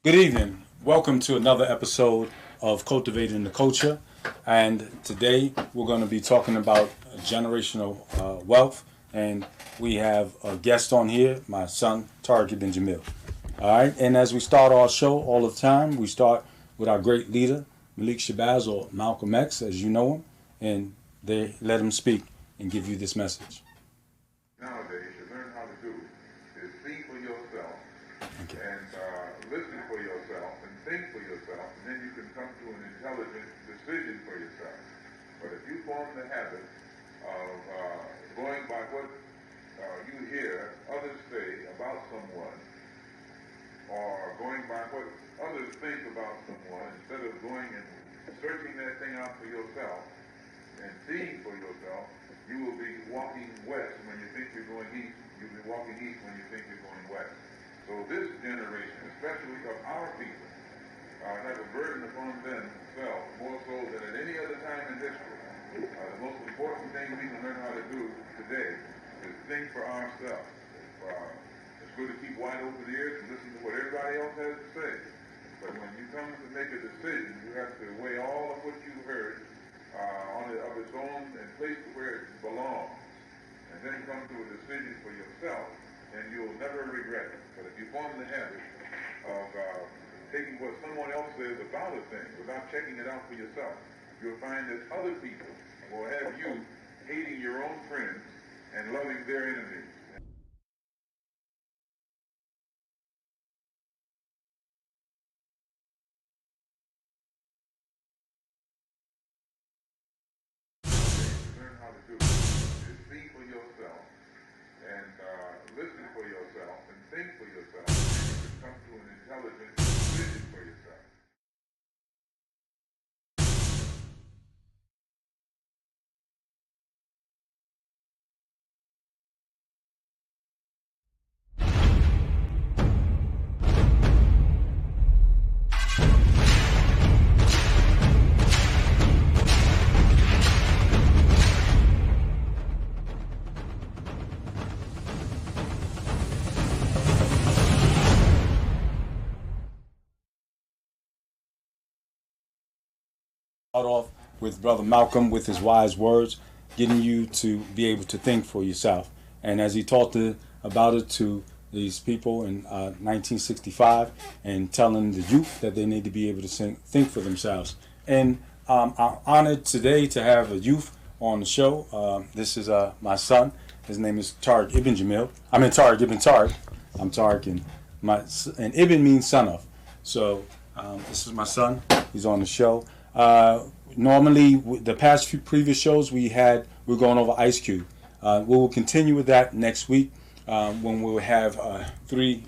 Good evening. Welcome to another episode of Cultivating the Culture. And today we're going to be talking about generational wealth. And we have a guest on here, my son, Tariq Ibn Jamil. All right. And as we start our show all the time, we start with our great leader, Malik Shabazz, or Malcolm X, as you know him. And they let him speak and give you this message. Nowadays, to learn how to do is see for yourself Okay. and listen for yourself and think for yourself, and then you can come to an intelligent decision for yourself. But if you form the habit of going by what you hear others say about someone, or going by what others think about someone, instead of going and searching that thing out for yourself and seeing for yourself, you will be walking west when you think you're going east. You'll be walking east when you think you're going west. So this generation, especially of our people, have a burden upon themselves more so than at any other time in history. The most important thing we can learn how to do today is think for ourselves. It's good to keep wide open ears and listen to what everybody else has to say. But when you come to make a decision, you have to weigh all of what you've heard of its own and place it where it belongs. And then come to a decision for yourself, and you'll never regret it. But if you form the habit of taking what someone else says about a thing without checking it out for yourself, you'll find that other people will have you hating your own friends and loving their enemies. Learn how to do is see for yourself and listen for yourself and think for yourself, and you can come to an intelligent decision for yourself. Start off with Brother Malcolm with his wise words, getting you to be able to think for yourself. And as he talked about it to these people in 1965 and telling the youth that they need to be able to think for themselves. And I'm honored today to have a youth on the show. This is my son. His name is Tariq Ibn Jamil. I mean Tariq Ibn Tariq. I'm Tariq, and Ibn means son of. So this is my son. He's on the show. Normally, the past few previous shows we're going over Ice Cube. We will continue with that next week when we'll have three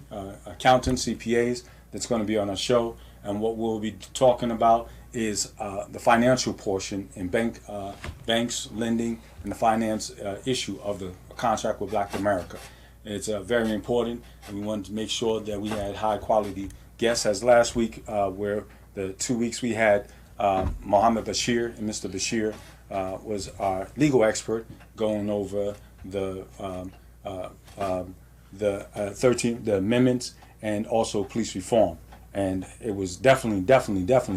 accountants, CPAs, that's going to be on our show. And what we'll be talking about is the financial portion in banks, lending, and the finance issue of the contract with Black America. It's very important, and we wanted to make sure that we had high quality guests. As last week, where the 2 weeks we had Mohammed Bashir, and Mr. Bashir was our legal expert going over the 13 the amendments and also police reform, and it was definitely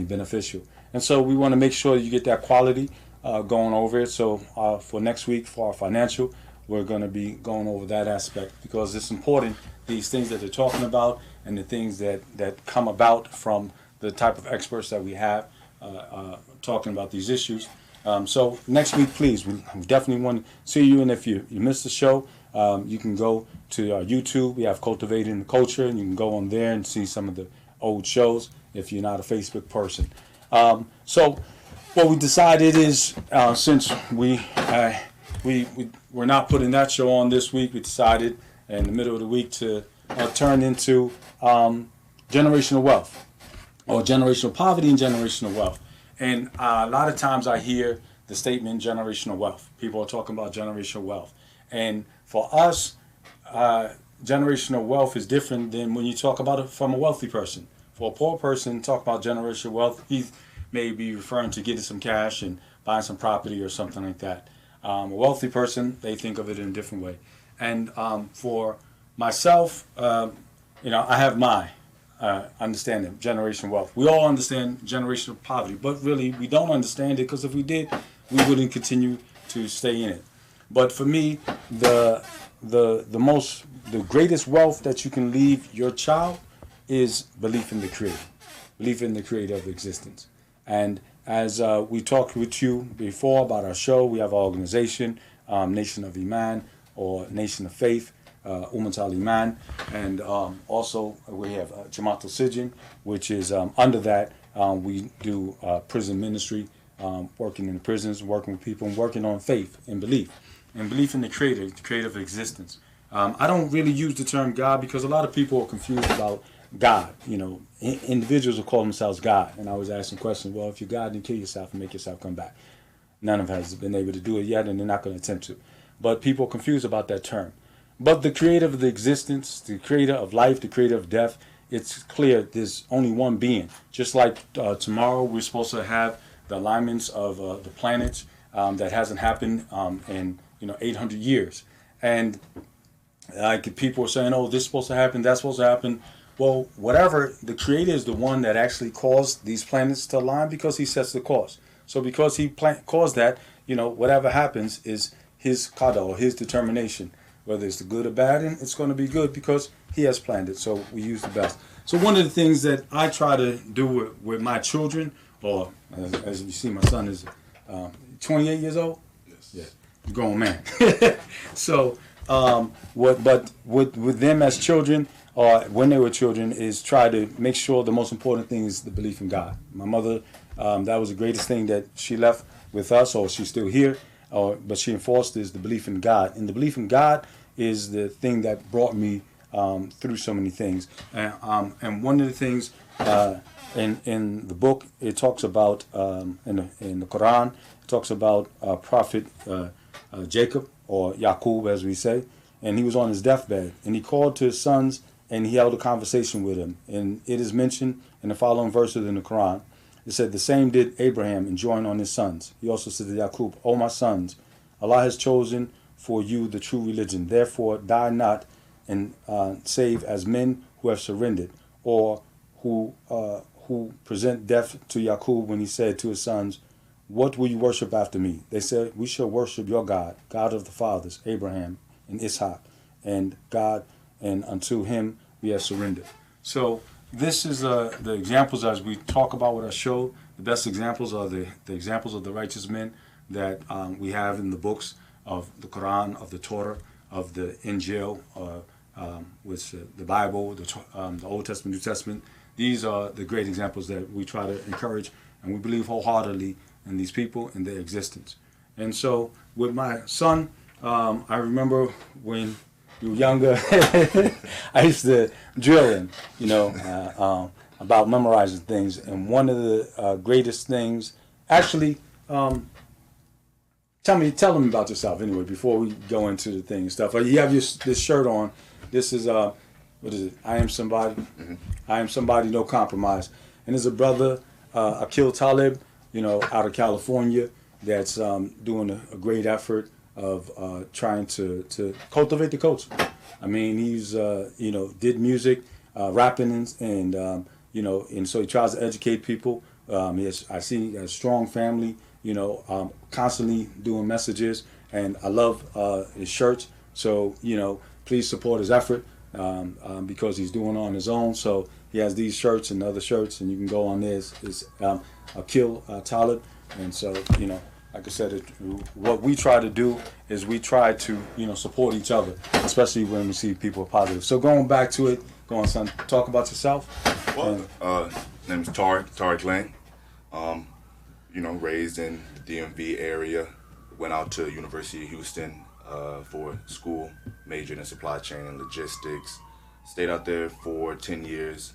beneficial. And so we want to make sure you get that quality going over it. So for next week for our financial, we're going to be going over that aspect because it's important. These things that they're talking about and the things that come about from the type of experts that we have. Talking about these issues. So next week, please, we definitely want to see you. And if you missed the show, you can go to our YouTube. We have Cultivating the Culture, and you can go on there and see some of the old shows if you're not a Facebook person. So what we decided is since we're not putting that show on this week, we decided in the middle of the week to turn into generational wealth, or generational poverty and generational wealth. And a lot of times I hear the statement generational wealth. People are talking about generational wealth. And for us, generational wealth is different than when you talk about it from a wealthy person. For a poor person, talk about generational wealth, he may be referring to getting some cash and buying some property or something like that. A wealthy person, they think of it in a different way. And for myself, I have mine. understanding generational wealth. We all understand generational poverty, but really we don't understand it, because if we did, we wouldn't continue to stay in it. But for me, the greatest wealth that you can leave your child is belief in the Creator, belief in the Creator of existence. And as we talked with you before about our show, we have our organization, Nation of Iman, or Nation of Faith, Umat al Iman, and also we have Jamaat al Sijin, which is under that we do prison ministry, working in prisons, working with people, and working on faith and belief in the Creator, the Creator of existence. I don't really use the term God because a lot of people are confused about God. You know, individuals will call themselves God, and I was asking questions. Well, if you're God, then kill yourself and make yourself come back. None of us has been able to do it yet, and they're not going to attempt to. But people are confused about that term. But the Creator of the existence, the Creator of life, the Creator of death, it's clear there's only one being. Just like tomorrow we're supposed to have the alignments of the planets that hasn't happened in 800 years. And like people are saying, oh, this is supposed to happen, that's supposed to happen. Well, whatever, the Creator is the one that actually caused these planets to align because he sets the course. So because he caused that, whatever happens is his qada, or his determination. Whether it's the good or bad, and it's going to be good because he has planned it. So we use the best. So one of the things that I try to do with my children, or as you see, my son is 28 years old. Yes. Yeah, grown man. So but with them as children, or when they were children, is try to make sure the most important thing is the belief in God. My mother, that was the greatest thing that she left with us, or she's still here. But she enforced is the belief in God, and the belief in God is the thing that brought me through so many things. And one of the things in the book, it talks about in the Quran, it talks about Prophet Jacob, or Yaqub as we say, and he was on his deathbed, and he called to his sons, and he held a conversation with him, and it is mentioned in the following verses in the Quran. It said, the same did Abraham, enjoin on his sons. He also said to Yaqub, O my sons, Allah has chosen for you the true religion. Therefore, die not, and save as men who have surrendered, or who present death to Yaqub when he said to his sons, what will you worship after me? They said, we shall worship your God, God of the fathers, Abraham and Ishaq, and God, and unto him we have surrendered. So this is the examples as we talk about with our show. The best examples are the examples of the righteous men that we have in the books of the Quran, of the Torah, of the Injil, which the Bible, the Old Testament, New Testament. These are the great examples that we try to encourage, and we believe wholeheartedly in these people and their existence. And so with my son, I remember when you were younger, I used to drill him, about memorizing things. And one of the greatest things, actually, tell them about yourself anyway before we go into the thing and stuff. You have this shirt on. This is what is it? I am somebody. Mm-hmm. I am somebody, no compromise. And there's a brother, Akil Talib, out of California, that's doing a great effort of trying to cultivate the culture. I mean, he's did music, rapping, and and so he tries to educate people. I see he has a strong family. Constantly doing messages, and I love his shirts. So please support his effort because he's doing it on his own. So he has these shirts and other shirts, and you can go on there. It's Akil Talib, and so like I said, what we try to do is we try to, support each other, especially when we see people are positive. So going back to it, go on, son, talk about yourself. Well, name is Tariq Lang. Raised in the DMV area, went out to University of Houston for school, majored in supply chain and logistics. Stayed out there for 10 years,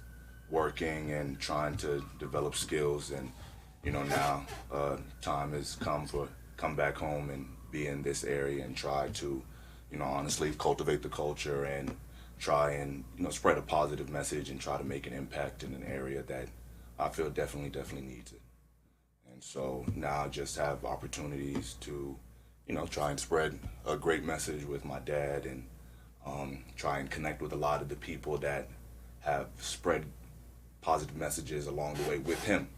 working and trying to develop skills, and now time has come back home and be in this area and try to honestly cultivate the culture and try and spread a positive message and try to make an impact in an area that I feel definitely needs it. And so now I just have opportunities to try and spread a great message with my dad, and try and connect with a lot of the people that have spread positive messages along the way with him.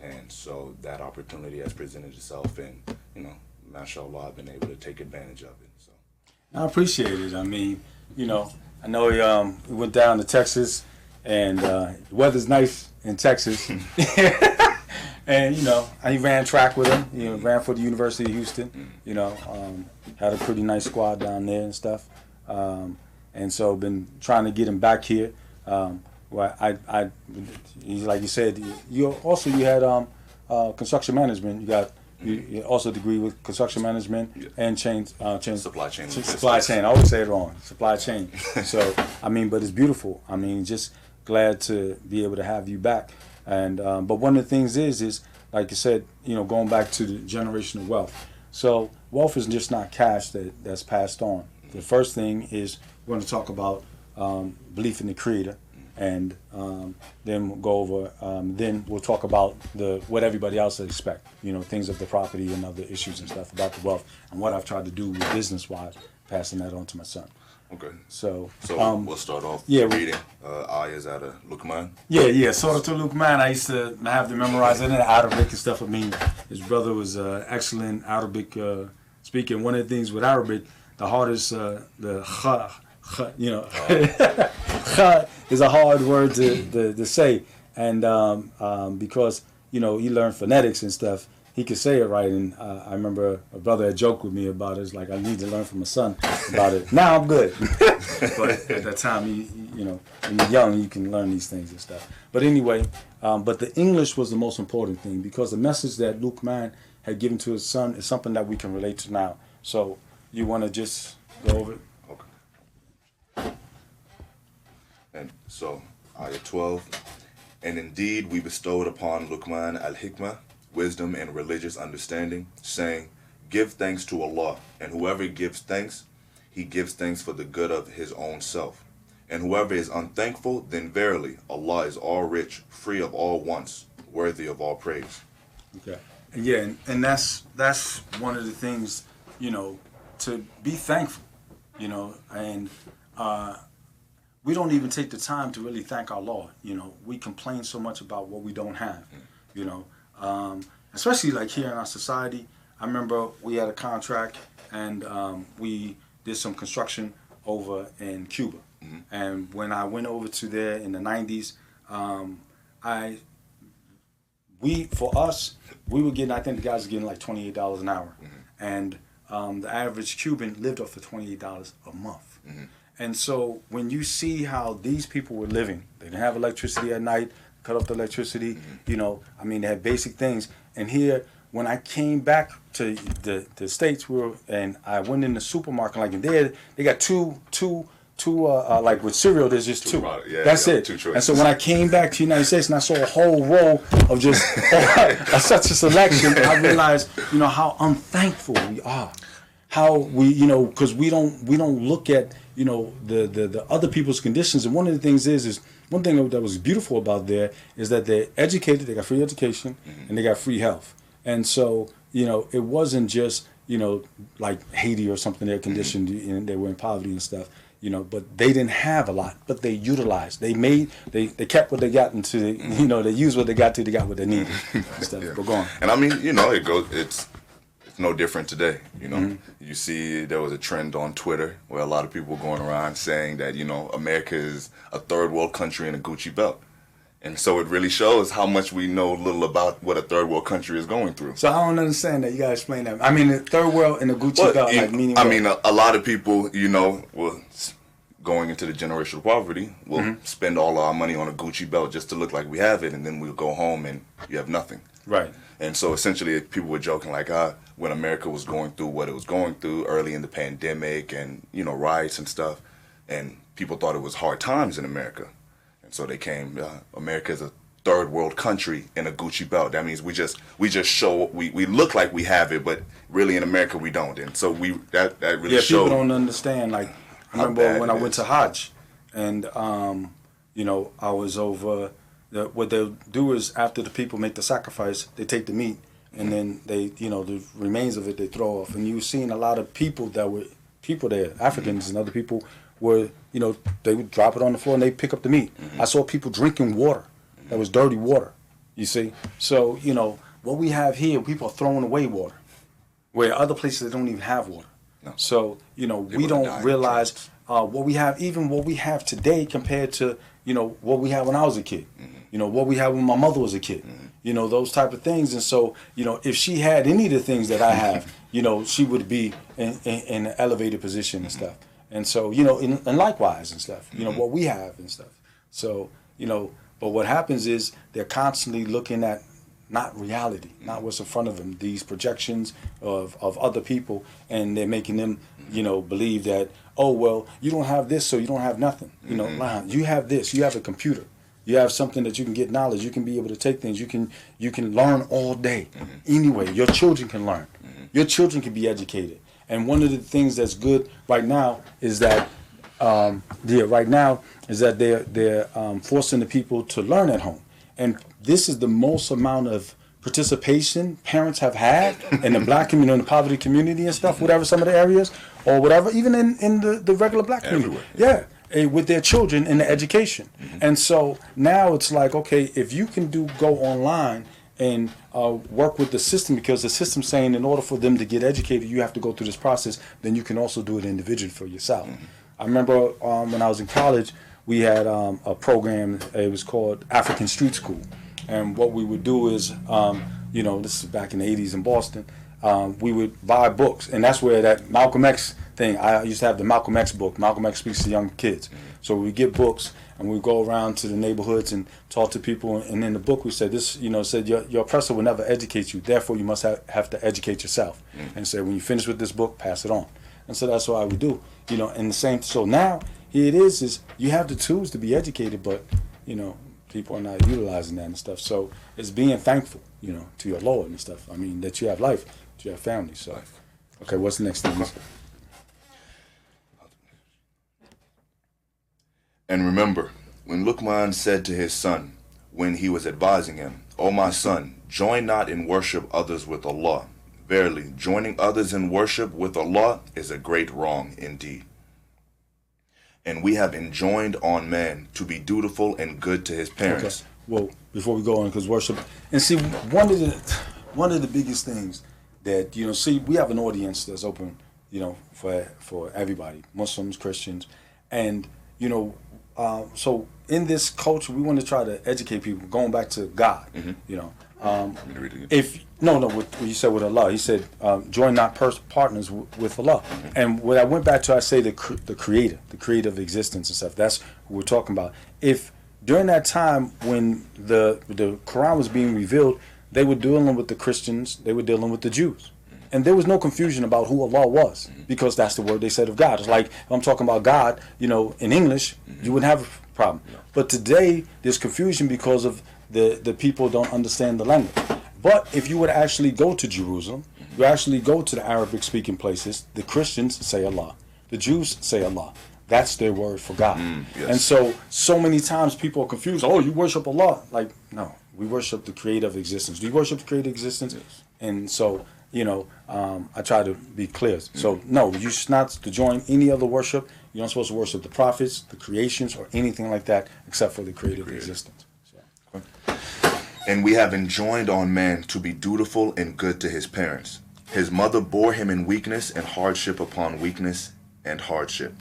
And so that opportunity has presented itself, and mashallah, I've been able to take advantage of it. So I appreciate it. I mean, I know we went down to Texas, and the weather's nice in Texas. And I ran track with him. Ran for the University of Houston. Had a pretty nice squad down there and stuff. And so been trying to get him back here. He's like you said. You had construction management. You got you also a degree with construction management and supply chain. Supply chain. I always say it wrong. Supply chain. So but it's beautiful. Just glad to be able to have you back. And but one of the things is like you said, going back to the generational wealth. So wealth is just not cash that's passed on. The first thing is we're going to talk about belief in the Creator, and then we'll go over. Then we'll talk about what everybody else expect. Things of the property and other issues and stuff about the wealth, and what I've tried to do with business-wise, passing that on to my son. Okay. So we'll start off reading ayahs out of Luqman. Yeah. Surah to Luqman, I used to have to memorize it in Arabic and stuff. His brother was excellent Arabic speaker. One of the things with Arabic, the hardest, the kha, kha is a hard word to say. And because, he learned phonetics and stuff, he could say it right. And I remember a brother had joked with me about it. It's like, I need to learn from my son about it. Now I'm good. But at that time, when you're young, you can learn these things and stuff. But anyway, but the English was the most important thing, because the message that Luqman had given to his son is something that we can relate to now. So you want to just go over it? Okay. And so, ayah 12. And indeed we bestowed upon Luqman al-Hikmah, wisdom and religious understanding, saying, give thanks to Allah, and whoever gives thanks, he gives thanks for the good of his own self. And whoever is unthankful, then verily Allah is all rich, free of all wants, worthy of all praise. Okay. Yeah, and that's one of the things, to be thankful, and we don't even take the time to really thank our Lord. We complain so much about what we don't have, especially like here in our society. I remember we had a contract, and we did some construction over in Cuba. Mm-hmm. And when I went over to there in the 90s, we were getting, I think the guys were getting like $28 an hour. Mm-hmm. And the average Cuban lived off of $28 a month. Mm-hmm. And so when you see how these people were living, they didn't have electricity at night, cut off the electricity, mm-hmm. They had basic things. And here, when I came back to the States, and I went in the supermarket, like in there, they got two like with cereal, there's just two. That's it. And so when I came back to the United States and I saw a whole row of just such a selection, I realized, how unthankful we are. How we, because we don't look at, the other people's conditions. And one of the things is one thing that was beautiful about there is that they're educated, they got free education, mm-hmm. and they got free health. And so, it wasn't just, like Haiti or something, they're conditioned, mm-hmm. and they were in poverty and stuff. But they didn't have a lot, but they utilized. They kept what they got into, they used what they got till they got what they needed. And stuff. Yeah. But go on. And it's no different today. Mm-hmm. You see there was a trend on Twitter where a lot of people were going around saying that, America is a third world country in a Gucci belt. And so it really shows how much we know little about what a third world country is going through. So I don't understand that. You gotta explain that. The third world in a Gucci belt, meaning. A lot of people, going into the generational poverty, will mm-hmm. spend all our money on a Gucci belt just to look like we have it, and then we'll go home and you have nothing. Right. And so essentially, people were joking like, when America was going through what it was going through early in the pandemic and riots and stuff, and people thought it was hard times in America. So they came. America is a third world country in a Gucci belt. That means we just show we look like we have it, but really in America we don't. And so that really showed. Yeah, people don't understand. Like I remember when I went to Hajj, and I was over. What they'll do is after the people make the sacrifice, they take the meat, and then they the remains of it they throw off. And you've seen a lot of people there, Africans and other people. Where they would drop it on the floor and they pick up the meat. Mm-hmm. I saw people drinking water That was dirty water. You see? So, you know, what we have here, people are throwing away water, where other places they don't even have water. No. So, you know, They we would've don't died in realize droughts. what we have, even what we have today compared to, you know, what we had when I was a kid. You know, what we had when my mother was a kid. You know, those type of things. And so, you know, if she had any of the things that I have, you know, she would be in an elevated position and stuff. And so, you know, and likewise and stuff, you know, what we have and stuff. So, you know, but what happens is they're constantly looking at not reality, not what's in front of them, these projections of other people, and they're making them, you know, believe that, oh, well, you don't have this, so you don't have nothing. You know, nah, you have this, you have a computer. You have something that you can get knowledge. You can be able to take things. You can learn all day. Anyway, your children can learn. Your children can be educated. And one of the things that's good right now is that they're forcing the people to learn at home. And this is the most amount of participation parents have had in the black community, in the poverty community and stuff, whatever some of the areas, or whatever, even in the regular black community. Everywhere. Yeah. With their children in the education. And so now it's like, okay, if you can go online and work with the system, because the system's saying in order for them to get educated, you have to go through this process, then you can also do it individually for yourself. I remember when I was in college, we had a program, it was called African Street School. And what we would do is, you know, this is back in the 80s in Boston, we would buy books. And that's where that Malcolm X thing, I used to have the Malcolm X book. Malcolm X speaks to young kids. So we get books and we go around to the neighborhoods and talk to people. And in the book we said this, you know, said your oppressor will never educate you. Therefore, you must have to educate yourself. And said, when you finish with this book, pass it on. And so that's what I would do, you know, and the same. So now here it is you have the tools to be educated, but, you know, people are not utilizing that and stuff. So it's being thankful, you know, to your Lord and stuff. I mean, that you have life, that you have family. So, okay, what's the next thing? And remember, when Luqman said to his son, when he was advising him, O my son, join not in worship others with Allah. Verily, joining others in worship with Allah is a great wrong indeed. And we have enjoined on man to be dutiful and good to his parents. Okay. Well, before we go on, because worship, and see, one of the biggest things that, you know, see, we have an audience that's open, you know, for everybody, Muslims, Christians, and, you know, so in this culture, we want to try to educate people, going back to God, you know. What you said with Allah, he said, join not partners with Allah. And what I went back to, I say the creator of existence and stuff. That's what we're talking about. If during that time when the Quran was being revealed, they were dealing with the Christians, they were dealing with the Jews. And there was no confusion about who Allah was, because that's the word they said of God. It's like, if I'm talking about God, you know, in English, you wouldn't have a problem. But today, there's confusion because of the people don't understand the language. But if you would actually go to Jerusalem, you actually go to the Arabic-speaking places, the Christians say Allah. The Jews say Allah. That's their word for God. Yes. And so many times people are confused. Oh, you worship Allah. Like, no, we worship the creator of existence. Do you worship the creator of existence? Yes. And so, you know, I try to be clear. So, no, you're not to join any other worship. You're not supposed to worship the prophets, the creations, or anything like that, except for the creator of existence. So. And we have enjoined on man to be dutiful and good to his parents. His mother bore him in weakness and hardship upon weakness and hardship.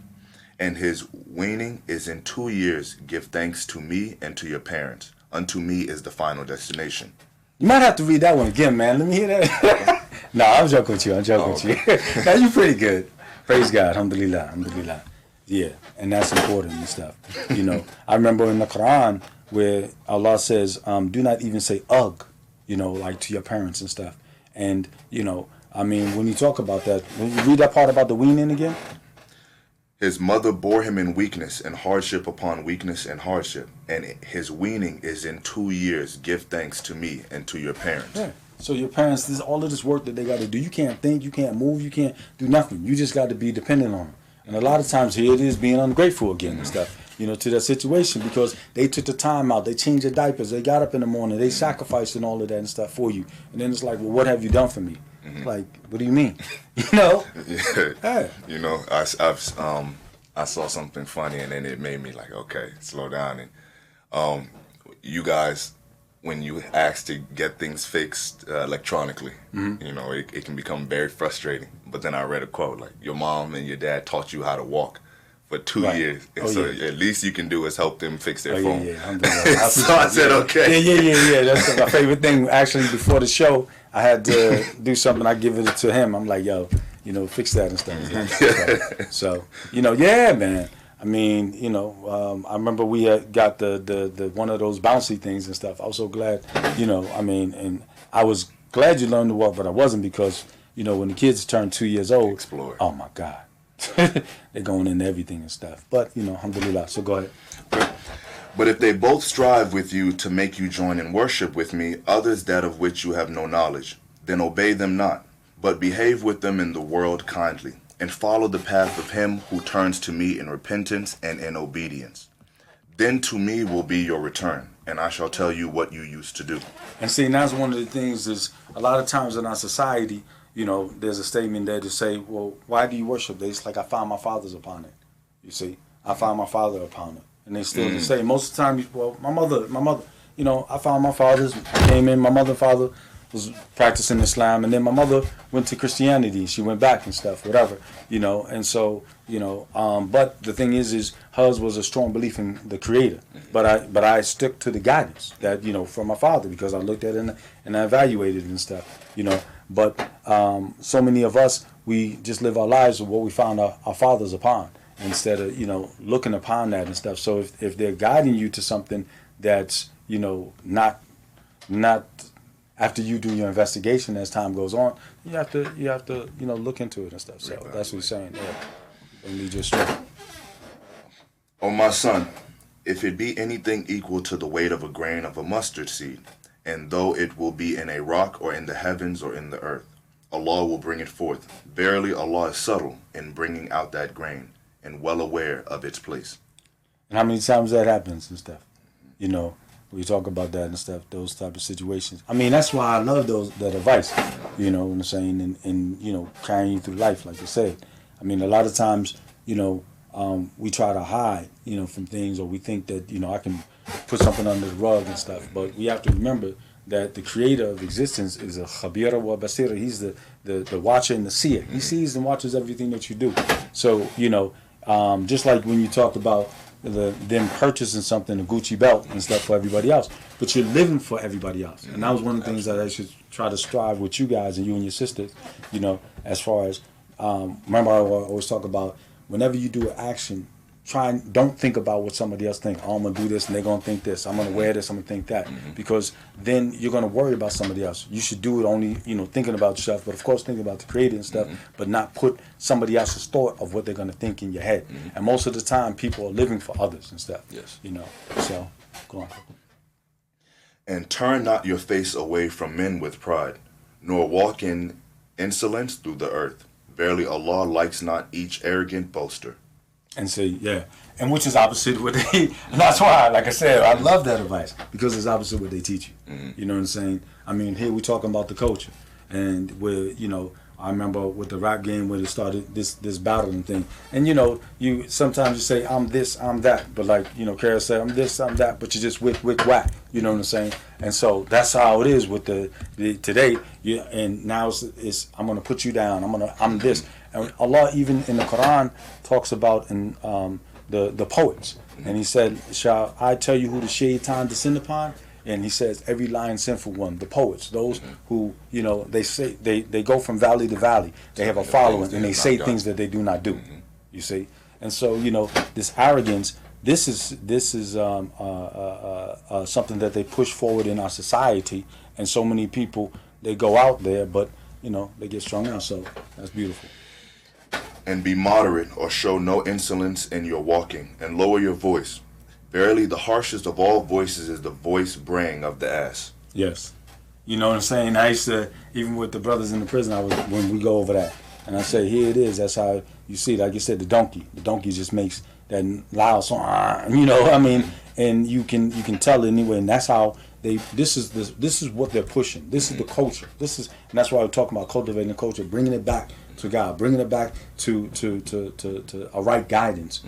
And his weaning is in 2 years. Give thanks to me and to your parents. Unto me is the final destination. You might have to read that one again, man. Let me hear that. No, I'm joking with you. With you. Now, you're pretty good. Praise God. Alhamdulillah. Alhamdulillah. Yeah, and that's important and stuff. You know, I remember in the Quran where Allah says, do not even say ugh, you know, like to your parents and stuff. And, you know, I mean, when you talk about that, when you read that part about the weaning again. His mother bore him in weakness and hardship upon weakness and hardship. And his weaning is in 2 years. Give thanks to me and to your parents. Yeah. So your parents, this all of this work that they got to do, you can't think, you can't move, you can't do nothing. You just got to be dependent on them. And a lot of times here it is being ungrateful again and stuff, you know, to that situation, because they took the time out, they changed their diapers, they got up in the morning, they sacrificed and all of that and stuff for you. And then it's like, well, what have you done for me? Like, what do you mean? You know? Yeah. You know, I saw something funny and then it made me like, okay, slow down. And you guys, when you ask to get things fixed electronically, you know, it can become very frustrating. But then I read a quote like, your mom and your dad taught you how to walk for 2 Right. years, and Oh, so yeah. at least you can do is help them fix their Oh, phone. yeah, yeah. So I said, okay. Yeah. That's my favorite thing. Actually, before the show, I had to do something. I give it to him. I'm like, yo, you know, fix that and stuff. So, you know, yeah, man. I mean, you know, I remember we had got the one of those bouncy things and stuff. I was so glad, you know, I mean, and I was glad you learned to walk, but I wasn't, because, you know, when the kids turn 2 years old, Explore. oh my God, they're going into everything and stuff. But, you know, alhamdulillah. So go ahead. But if they both strive with you to make you join in worship with me, others that of which you have no knowledge, then obey them not, but behave with them in the world kindly, and follow the path of him who turns to me in repentance and in obedience. Then to me will be your return, and I shall tell you what you used to do. And see, and that's one of the things is a lot of times in our society, you know, there's a statement there to say, well, why do you worship? It's like, I found my father's upon it. You see, I found my father upon it. And they still the same. Most of the time, well, my mother, you know, I found my father's, came in, my mother and father was practicing Islam, and then my mother went to Christianity. She went back and stuff, whatever, you know. And so, you know, but the thing is hers was a strong belief in the Creator. But I stuck to the guidance that, you know, from my father, because I looked at it and I evaluated it and stuff, you know. But so many of us, we just live our lives with what we found our fathers upon, instead of, you know, looking upon that and stuff. So if they're guiding you to something that's, you know, not after you do your investigation as time goes on, you have to you know, look into it and stuff. So that's what he's saying there. Don't lead you astray. O my son, if it be anything equal to the weight of a grain of a mustard seed, and though it will be in a rock or in the heavens or in the earth, Allah will bring it forth. Verily Allah is subtle in bringing out that grain, and well aware of its place. And how many times that happens and stuff, you know, we talk about that and stuff, those type of situations. I mean, that's why I love that advice, you know what I'm saying, and you know, carrying you through life, like you said. I mean, a lot of times, you know, we try to hide, you know, from things, or we think that, you know, I can put something under the rug and stuff. But we have to remember that the creator of existence is a khabira wa basira. He's the watcher and the seer. He sees and watches everything that you do. So, you know, just like when you talked about them purchasing something, a Gucci belt and stuff for everybody else, but you're living for everybody else. And that was one of the things that I should try to strive with you guys and you and your sisters, you know, as far as, remember I always talk about, whenever you do an action, don't think about what somebody else thinks. Oh, I'm going to do this and they're going to think this. I'm going to wear this, I'm going to think that. Because then you're going to worry about somebody else. You should do it only, you know, thinking about yourself, but of course thinking about the creator and stuff, but not put somebody else's thought of what they're going to think in your head. And most of the time, people are living for others and stuff. Yes. You know, so go on. And turn not your face away from men with pride, nor walk in insolence through the earth. Verily Allah likes not each arrogant boaster. And say, yeah. And which is opposite what they, and that's why, like I said, I love that advice, because it's opposite what they teach you. You know what I'm saying? I mean, here we're talking about the culture. And where, you know, I remember with the rap game where they started this battling thing. And, you know, you sometimes you say, I'm this, I'm that. But like, you know, Kara said, I'm this, I'm that. But you just wick, whack. You know what I'm saying? And so that's how it is with the today. And now it's I'm going to put you down. I'm this. And Allah even in the Quran talks about in the poets. And he said, shall I tell you who the shaitan descend upon? And he says, every lying sinful one, the poets, those who, you know, they say they go from valley to valley. They have a following and they say things that they do not do. You see? And so, you know, this arrogance, this is something that they push forward in our society. And so many people, they go out there, but, you know, they get strung out. So that's beautiful. And be moderate, or show no insolence in your walking, and lower your voice. Verily, the harshest of all voices is the voice braying of the ass. Yes. You know what I'm saying? I used to, even with the brothers in the prison, when we go over that, and I say, here it is. That's how you see, like you said, the donkey. The donkey just makes that loud song, you know, I mean, and you can tell it anyway, and that's how this is what they're pushing. This is the culture. And that's why we're talking about cultivating the culture, bringing it back to God, bringing it back to a right guidance,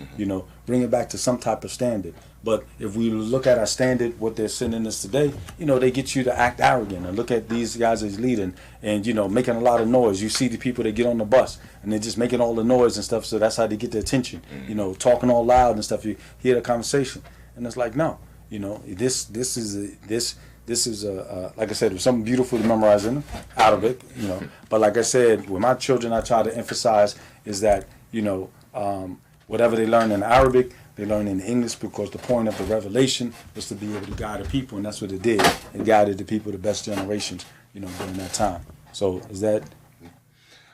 bring it back to some type of standard. But if we look at our standard, what they're sending us today, they get you to act arrogant and look at these guys as leading and, making a lot of noise. You see the people that get on the bus and they're just making all the noise and stuff. So that's how they get the attention, talking all loud and stuff. You hear the conversation and it's like, no, this is like I said, there's something beautiful to memorize in Arabic, But like I said, with my children, I try to emphasize is that, whatever they learn in Arabic, they learn in English because the point of the revelation was to be able to guide the people, and that's what it did. It guided the people, the best generations, during that time. So is that...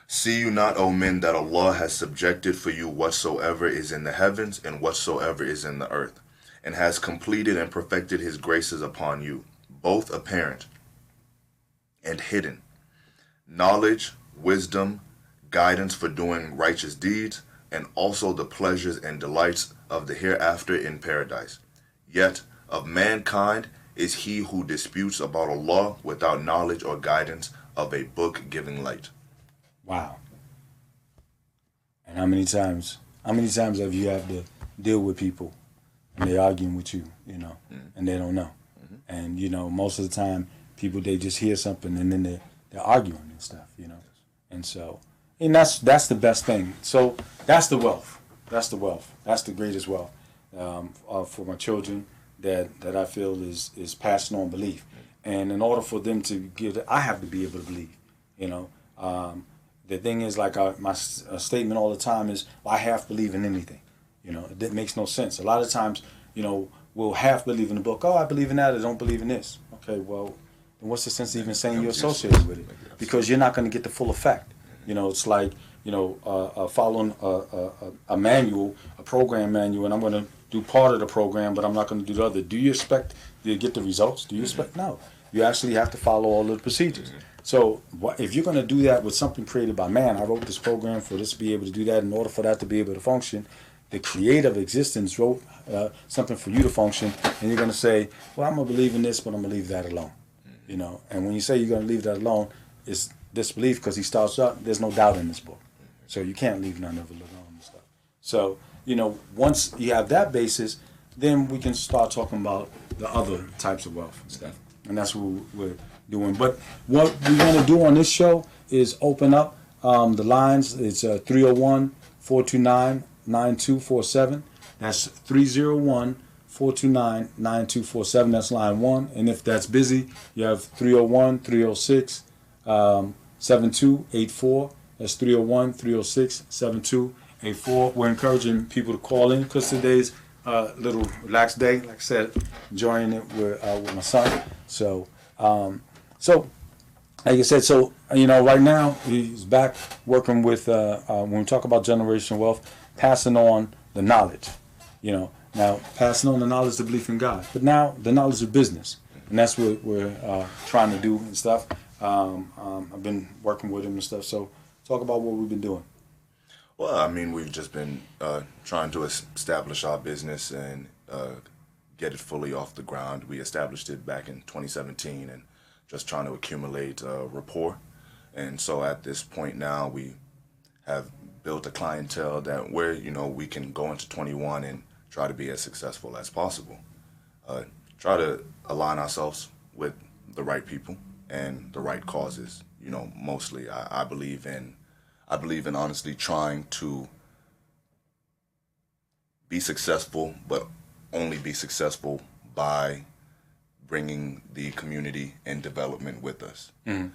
See you not, O men, that Allah has subjected for you whatsoever is in the heavens and whatsoever is in the earth, and has completed and perfected his graces upon you, both apparent and hidden, knowledge, wisdom, guidance for doing righteous deeds, and also the pleasures and delights of the hereafter in paradise. Yet of mankind is he who disputes about Allah without knowledge or guidance of a book giving light. Wow. And how many times have you had to deal with people and they're arguing with you, and they don't know. And, most of the time people, they just hear something and then they're arguing and stuff, And so, and that's the best thing. So that's the wealth. That's the wealth. That's the greatest wealth for my children that I feel is passing on belief. And in order for them to give it, I have to be able to believe, The thing is, like my statement all the time is, I half believe in anything. That makes no sense. A lot of times, we'll half believe in the book. Oh, I believe in that. I don't believe in this. Okay, well, then what's the sense of even saying you're associated with it? Because you're not going to get the full effect. It's like, following a manual, a program manual, and I'm going to do part of the program, but I'm not going to do the other. Do you expect to get the results? Do you expect? No. You actually have to follow all the procedures. So if you're going to do that with something created by man, I wrote this program for this to be able to do that. In order for that to be able to function, the creative existence wrote something for you to function, and you're going to say, well, I'm going to believe in this, but I'm going to leave that alone. And when you say you're going to leave that alone, it's disbelief, because he starts up, there's no doubt in this book. So you can't leave none of it alone and stuff. So, once you have that basis, then we can start talking about the other types of wealth and stuff. And that's what we're doing. But what we want to do on this show is open up the lines. It's 301-429-9247. That's 301-429-9247. That's line 1. And if that's busy, you have 301-306-7284. That's 301-306-7284. We're encouraging people to call in because today's a little relaxed day. Like I said, enjoying it with my son. So, like I said, right now he's back working with, when we talk about generational wealth, passing on the knowledge. Now passing on the knowledge, the belief in God. But now the knowledge of business. And that's what we're trying to do and stuff. I've been working with him and stuff. So talk about what we've been doing. Well, we've just been trying to establish our business and get it fully off the ground. We established it back in 2017 and just trying to accumulate rapport. And so at this point now, we have built a clientele that where, we can go into 21 and try to be as successful as possible. Try to align ourselves with the right people and the right causes. Mostly I believe in honestly trying to be successful, but only be successful by bringing the community and development with us. Mm-hmm.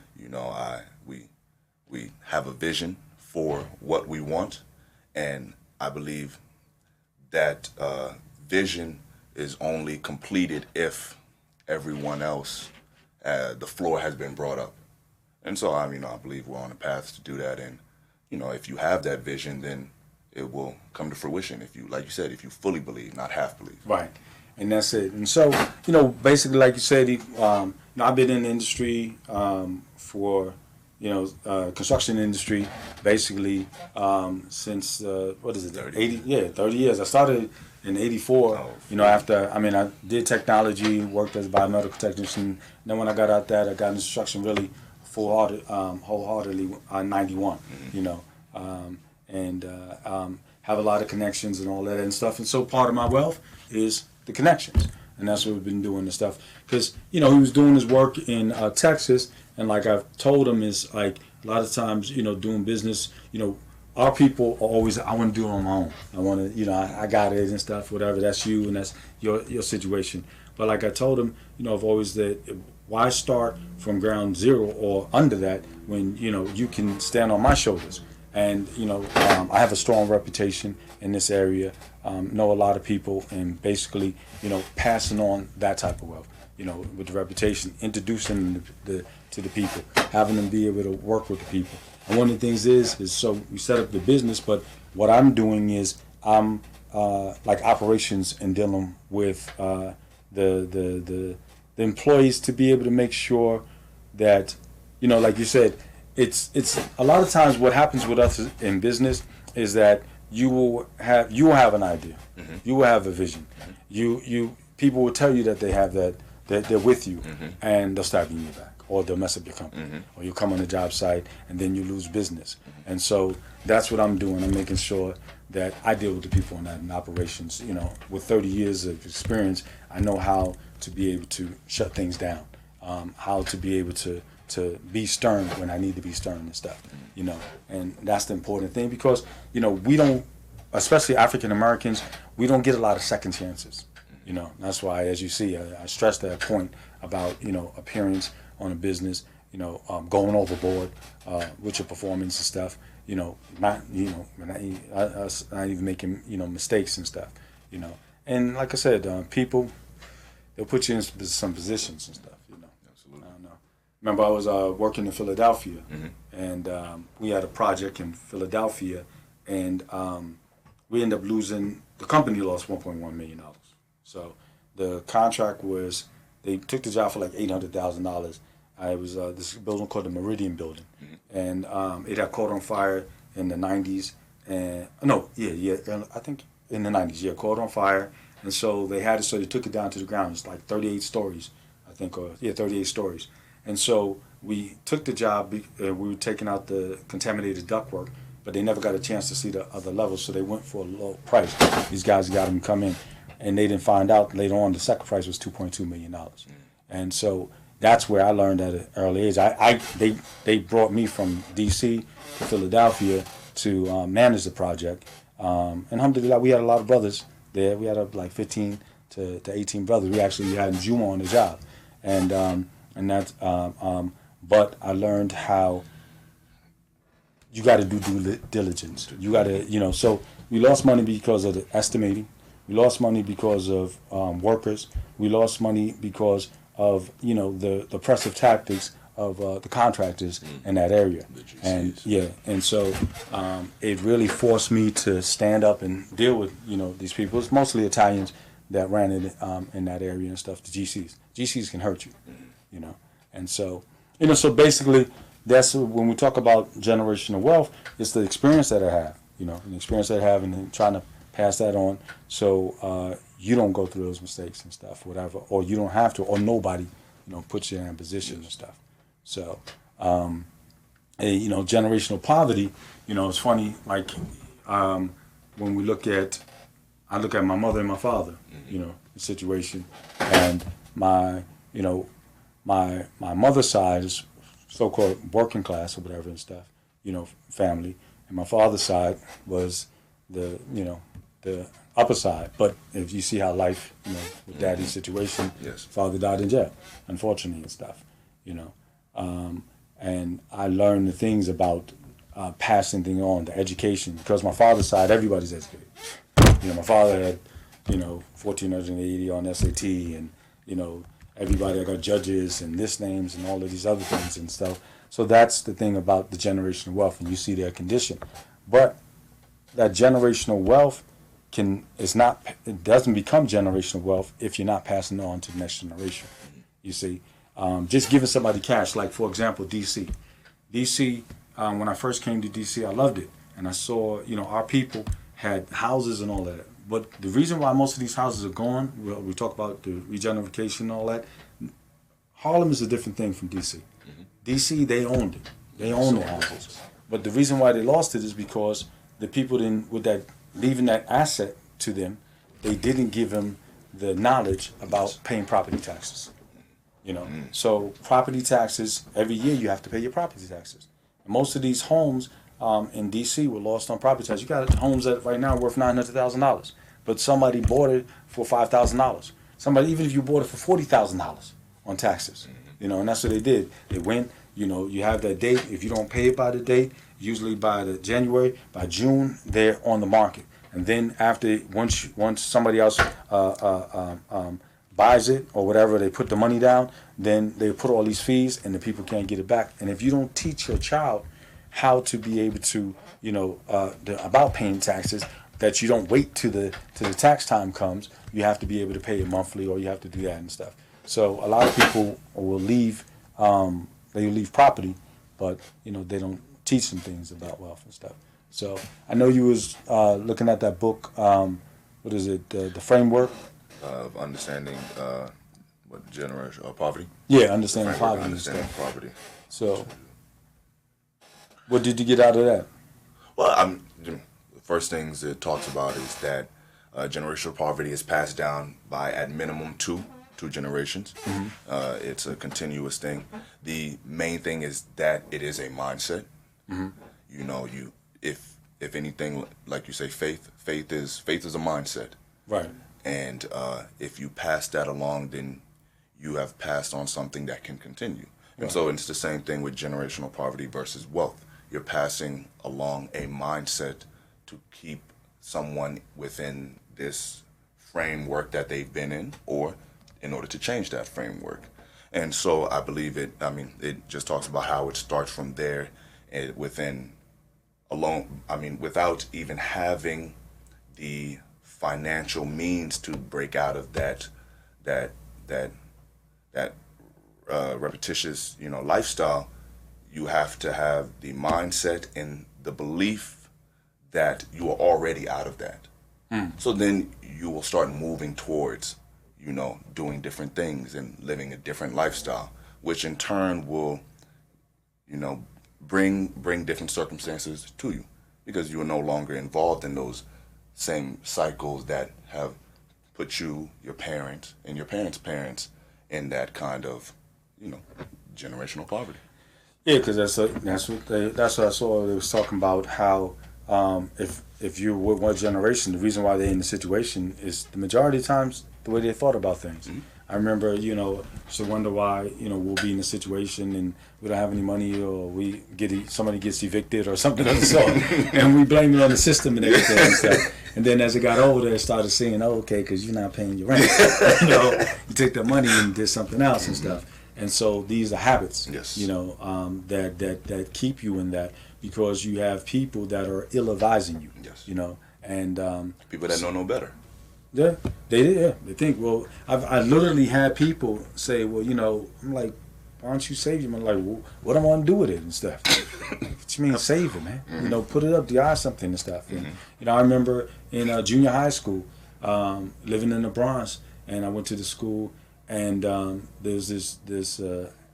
We have a vision for what we want, and I believe that vision is only completed if everyone else, the floor has been brought up. And so, I believe we're on a path to do that. And, if you have that vision, then it will come to fruition. If you, like you said, if you fully believe, not half believe. Right. And that's it. And so, basically, like you said, I've been in the industry for, construction industry, basically, since, 30 years. I started in 84, after, I did technology, worked as a biomedical technician. Then when I got out that, I got into construction really wholeheartedly 91, and have a lot of connections and all that and stuff. And so part of my wealth is the connections, and that's what we've been doing and stuff. Because he was doing his work in Texas, and like I've told him, is like a lot of times doing business. Our people are always, I want to do it on my own. I want to, I got it and stuff. Whatever, that's you and that's your situation. But like I told him, I've always that. Why start from ground zero or under that when you can stand on my shoulders? And I have a strong reputation in this area. Know a lot of people, and basically, passing on that type of wealth. With the reputation, introducing to the people, having them be able to work with the people. And one of the things is so we set up the business, but what I'm doing is I'm like operations and dealing with the employees to be able to make sure that like you said. It's a lot of times what happens with us in business is that you will have an idea, you will have a vision, people will tell you that they have that they're with you, and they'll stab you in your back, or they'll mess up your company, or you come on a job site and then you lose business. And so that's what I'm doing. I'm making sure that I deal with the people in that in operations. With 30 years of experience, I know how to be able to shut things down, how to be able to be stern when I need to be stern and stuff, and that's the important thing, because, we don't, especially African Americans, we don't get a lot of second chances, that's why, as you see, I stress that point about, appearance on a business, going overboard, with your performance and stuff, not even making, mistakes and stuff, and like I said, people, they'll put you in some positions and stuff, Absolutely. I don't know. Remember, I was working in Philadelphia, and we had a project in Philadelphia, and we ended up losing. The company lost $1.1 million. So the contract was, they took the job for like $800,000. It was this building called the Meridian Building, and it had caught on fire in the '90s, and I think in the '90s, caught on fire, and so they had it. So they took it down to the ground. It's like 38 stories, I think, 38 stories. And so we took the job, we were taking out the contaminated ductwork, but they never got a chance to see the other levels, so they went for a low price. These guys got them come in, and they didn't find out later on the second price was $2.2 million. And so that's where I learned at an early age. They brought me from D.C. to Philadelphia to manage the project. And alhamdulillah, we had a lot of brothers there. We had like 15 to 18 brothers. We actually had Juma on the job. And that's, but I learned how you got to do due diligence. You got to, so we lost money because of the estimating. We lost money because of workers. We lost money because of, the oppressive tactics of the contractors in that area. And so it really forced me to stand up and deal with, these people. It's mostly Italians that ran it in that area and stuff, the GCs. GCs can hurt you. And so, so basically, that's when we talk about generational wealth, it's the experience that I have, the experience that I have, and then trying to pass that on so you don't go through those mistakes and stuff, whatever, or you don't have to, or nobody, puts you in a position and stuff. So, generational poverty, it's funny, like when we look at, I look at my mother and my father, the situation, and my mother's side is so-called working class or whatever and stuff, family, and my father's side was the upper side. But if you see how life, with daddy's situation, father died in jail, unfortunately, and stuff, and I learned the things about passing things on, the education, because my father's side, everybody's educated. My father had, 1,480 on SAT, and, everybody, I got judges and list names and all of these other things and stuff. So that's the thing about the generational wealth, and you see their condition. But that generational wealth it doesn't become generational wealth if you're not passing it on to the next generation. You see, just giving somebody cash, like for example, DC. When I first came to DC, I loved it, and I saw, our people had houses and all that. But the reason why most of these houses are gone, we talk about the regentrification and all that. Harlem is a different thing from DC. DC, they owned it. They owned the houses. But the reason why they lost it is because the people didn't, with that, leaving that asset to them, they didn't give them the knowledge about paying property taxes. You know, so property taxes, every year you have to pay your property taxes. And most of these homes in D.C. were lost on property taxes. You got homes that right now are worth $900,000, but somebody bought it for $5,000. Somebody, even if you bought it for $40,000 on taxes, you know, and that's what they did. They went, you know, you have that date. If you don't pay it by the date, usually by the January, by June, they're on the market. And then after, once somebody else buys it or whatever, they put the money down, then they put all these fees and the people can't get it back. And if you don't teach your child how to be able to, you know, about paying taxes, that you don't wait till the tax time comes, you have to be able to pay it monthly, or you have to do that and stuff. So a lot of people will leave, they leave property, but you know, they don't teach them things about wealth and stuff. So I know you was looking at that book. What is it? The framework of understanding what generational poverty. Yeah, understanding poverty. Understanding poverty. So, what did you get out of that? Well, the first things it talks about is that generational poverty is passed down by at minimum two generations. It's a continuous thing. The main thing is that it is a mindset. You know, if anything, like you say, faith is a mindset. Right. And if you pass that along, then you have passed on something that can continue. And so it's the same thing with generational poverty versus wealth. You're passing along a mindset to keep someone within this framework that they've been in, or in order to change that framework. And so I believe it just talks about how it starts from there, and without even having the financial means to break out of that repetitious, you know, lifestyle. You have to have the mindset and the belief that you are already out of that. So then you will start moving towards, you know, doing different things and living a different lifestyle, which in turn will, you know, bring different circumstances to you, because you are no longer involved in those same cycles that have put you, your parents, and your parents' parents in that kind of, you know, generational poverty. Yeah, because that's what I saw. They was talking about how if you're with one generation, the reason why they're in the situation is the majority of times the way they thought about things. I remember, you know, used to wonder why, you know, we'll be in a situation and we don't have any money, or somebody gets evicted or something of the sort, and we blame it on the system and everything and stuff. And then as it got older, it started saying, "Oh, okay, because you're not paying your rent, you know, you took that money and did something else and stuff." And so these are habits, you know, that keep you in that, because you have people that are ill-advising you, you know, and people that know no better. Yeah, they think, well, I literally had people say, well, you know, I'm like, why don't you save your money? Like, well, what am I gonna do with it and stuff? What you mean save it, man? You know, put it up, DI something and stuff. And, you know, I remember in junior high school, living in the Bronx, and I went to the school, and there's this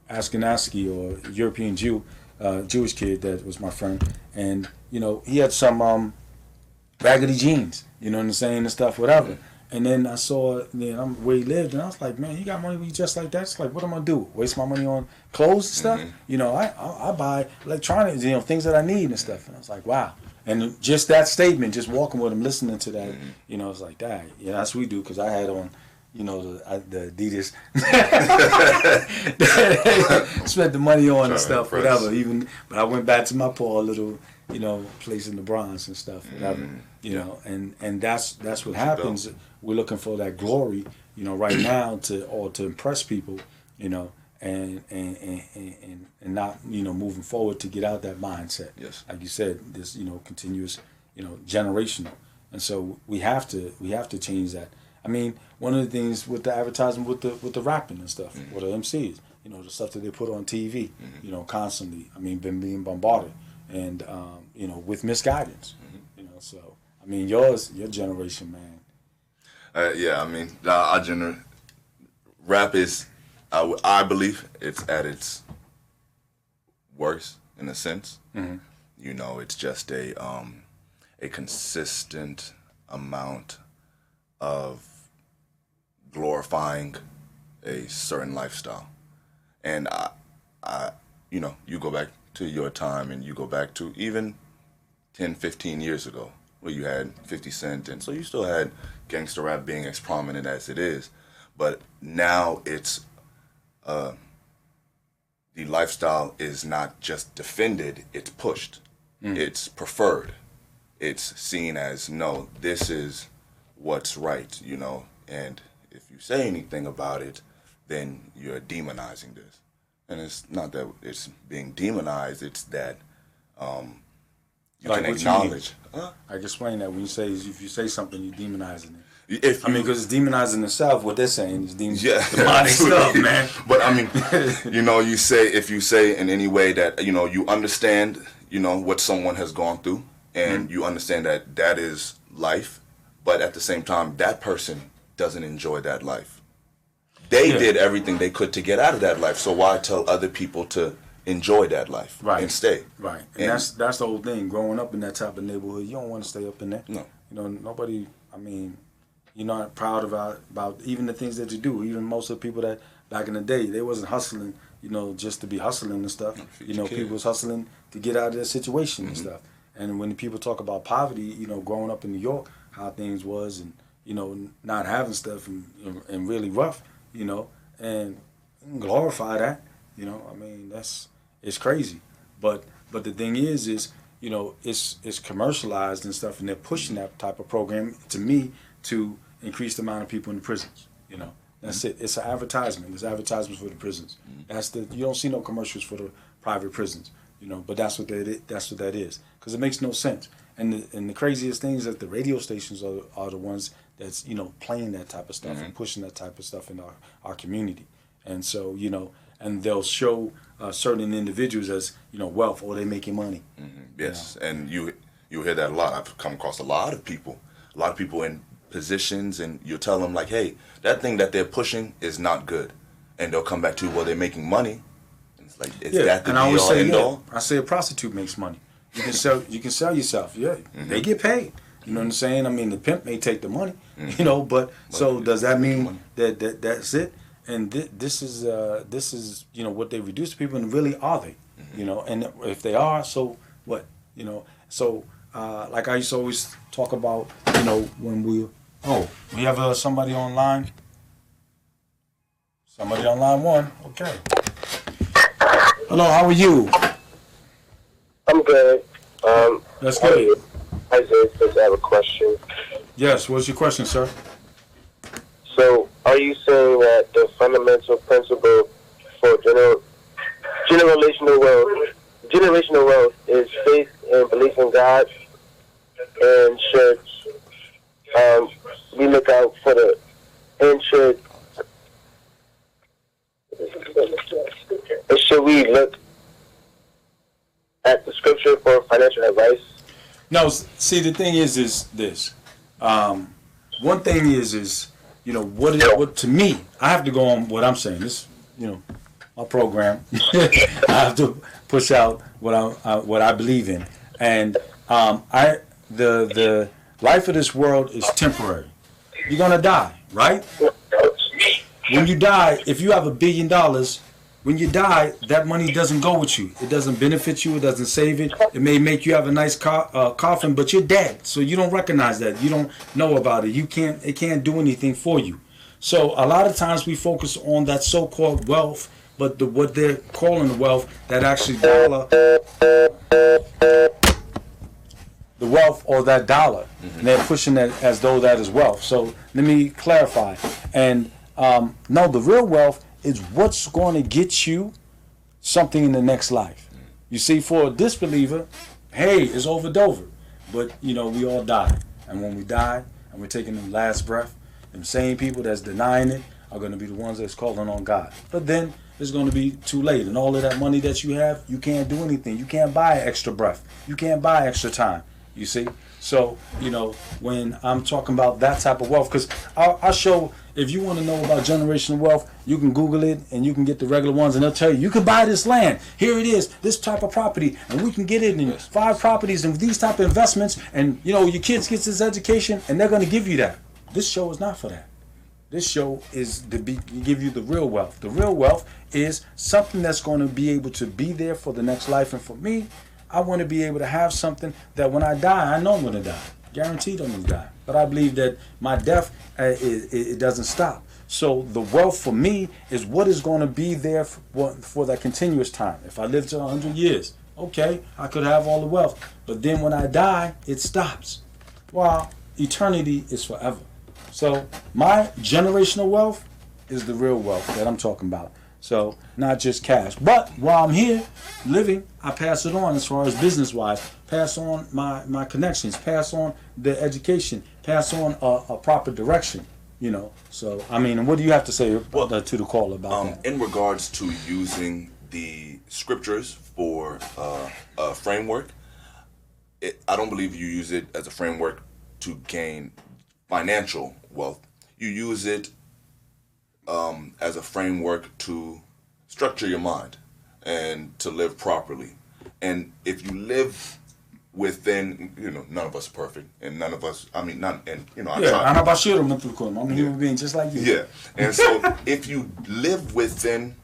Ashkenazi or European Jewish kid that was my friend, and you know, he had some raggedy jeans, you know what I'm saying, and stuff, whatever. And then I saw where he lived, and I was like, man, you got money when you dress like that? It's like, what am I gonna do? Waste my money on clothes and stuff? You know, I buy electronics, you know, things that I need and stuff. And I was like, wow. And just that statement, just walking with him, listening to that, you know, it's like, that. Yeah, that's what we do, because I had on, you know, the Adidas, spent the money on and stuff, whatever. But I went back to my poor little, you know, place in the Bronx and stuff, whatever. You know, and that's what happens. We're looking for that glory, you know, right now to impress people, you know, and not, you know, moving forward to get out that mindset. Yes. Like you said, this, you know, continuous, you know, generational, and so we have to change that. I mean, one of the things with the advertising, with the rapping and stuff, or the MCs, you know, the stuff that they put on TV, you know, constantly. I mean, been being bombarded, and you know, with misguidance, you know. So I mean, your generation, man. Yeah, I mean, our rap is, I believe, it's at its worst in a sense. You You know, it's just a consistent amount of glorifying a certain lifestyle. And you know, you go back to your time and you go back to even 10, 15 years ago where you had 50 Cent, and so you still had gangster rap being as prominent as it is. But now it's the lifestyle is not just defended, it's pushed. It's preferred. It's seen as, no, this is what's right, you know, and if you say anything about it, then you're demonizing this. And it's not that it's being demonized, it's that you Like can what you acknowledge. I can explain that when you say, if you say something, you're demonizing it. If I mean, because it's demonizing itself. What they're saying is yeah, demonic stuff, man. But I mean, you know, if you say in any way that, you know, you understand, you know, what someone has gone through, and you understand that that is life, but at the same time, that person doesn't enjoy that life. They did everything they could to get out of that life. So why tell other people to enjoy that life and stay? Right, and that's the whole thing. Growing up in that type of neighborhood, you don't want to stay up in there. No, you know, nobody. I mean, you're not proud about even the things that you do. Even most of the people that back in the day, they wasn't hustling, you know, just to be hustling and stuff. You know, people was hustling to get out of their situation and stuff. And when people talk about poverty, you know, growing up in New York, how things was, and you know, not having stuff and really rough, you know, and glorify that, you know. I mean, it's crazy. But the thing is, you know, it's commercialized and stuff, and they're pushing that type of program to me to increase the amount of people in the prisons. You know, that's it. It's an advertisement. It's advertisements for the prisons. You don't see no commercials for the private prisons. You know, but that's what that is. Because it makes no sense. And the craziest thing is that the radio stations are the ones that's, you know, playing that type of stuff and pushing that type of stuff in our community. And so, you know, and they'll show certain individuals as, you know, wealth, or they making money. Yes, you know? And you hear that a lot. I've come across a lot of people in positions, and you tell them like, hey, that thing that they're pushing is not good, and they'll come back to you, well, they're making money. And it's like, is that the be all end all? I say a prostitute makes money. You can sell yourself. Yeah, they get paid. You know what I'm saying? I mean, the pimp may take the money, you know, but so does that mean that that's it? And this is you know, what they reduce to people, and really are they? You know, and if they are, so what? You know, so like I used to always talk about, you know, when we have somebody online. Somebody on line one. Okay. Hello, how are you? I'm good. That's good. I just have a question. Yes, what's your question, sir? So, are you saying that the fundamental principle for generational wealth is faith and belief in God, and should we look out for should we look at the scripture for financial advice? No, see, the thing is this. One thing is you know, what to me, I have to go on what I'm saying. This, you know, my program. I have to push out what I believe in, and the life of this world is temporary. You're gonna die, right? When you die, if you have $1 billion, when you die, that money doesn't go with you. It doesn't benefit you. It doesn't save it. It may make you have a nice coffin, but you're dead, so you don't recognize that. You don't know about it. It can't do anything for you. So a lot of times we focus on that so-called wealth, but what they're calling wealth, that actually dollar, the wealth or that dollar, and they're pushing that as though that is wealth. So let me clarify. And no, the real wealth is what's going to get you something in the next life. You see, for a disbeliever, hey, it's over Dover. But, you know, we all die. And when we die and we're taking the last breath, them same people that's denying it are going to be the ones that's calling on God. But then it's going to be too late. And all of that money that you have, you can't do anything. You can't buy extra breath. You can't buy extra time. You see? So, when I'm talking about that type of wealth, because I'll show, if you want to know about generational wealth, you can Google it and you can get the regular ones and they'll tell you can buy this land. Here it is, this type of property, and we can get it in 5 properties and these type of investments, and your kids get this education and they're going to give you that. This show is not for that. This show is to give you the real wealth. The real wealth is something that's going to be able to be there for the next life. And for me, I want to be able to have something that when I die, I know I'm going to die. Guaranteed I'm going to die. But I believe that my death, it doesn't stop. So the wealth for me is what is going to be there for that continuous time. If I live to 100 years, okay, I could have all the wealth. But then when I die, it stops. While eternity is forever. So my generational wealth is the real wealth that I'm talking about. So not just cash. But while I'm here living, I pass it on as far as business-wise. Pass on my connections. Pass on the education. Pass on a proper direction. So, and what do you have to say to the call about that? In regards to using the scriptures for a framework, I don't believe you use it as a framework to gain financial wealth. You use it as a framework to structure your mind and to live properly. And if you live within, none of us are perfect, and none of us, I try. I'm a human being just like you. Yeah, and so if you live within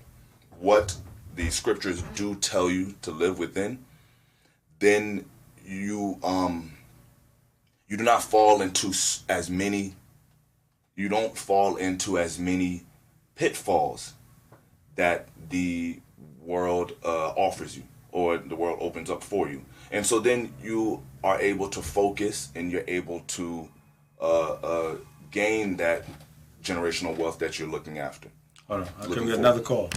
what the scriptures do tell you to live within, then you do not fall into as many. You don't fall into as many pitfalls that the world offers you, or the world opens up for you. And so then you are able to focus, and you're able to gain that generational wealth that you're looking after. Hold on, I'll give you another call.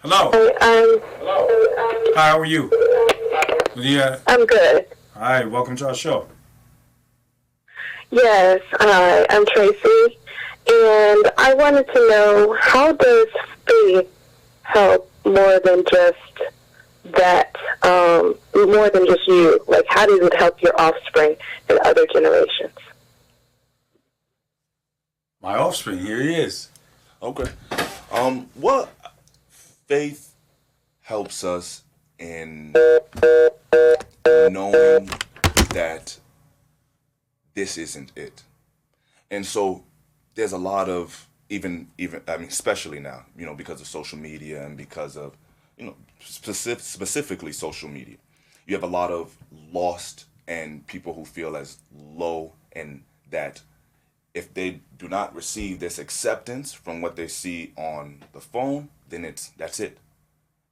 Hello. Hello. Hi, how are you? Yeah. I'm good. Hi, welcome to our show. Yes, I'm Tracy, and I wanted to know, how does faith help more than just that, more than just you? Like, how does it help your offspring and other generations? My offspring, here he is. Okay. Well, faith helps us in knowing that this isn't it. And so there's a lot of, especially now, because of social media and because of, specifically social media, you have a lot of lost and people who feel as low, and that if they do not receive this acceptance from what they see on the phone, then that's it.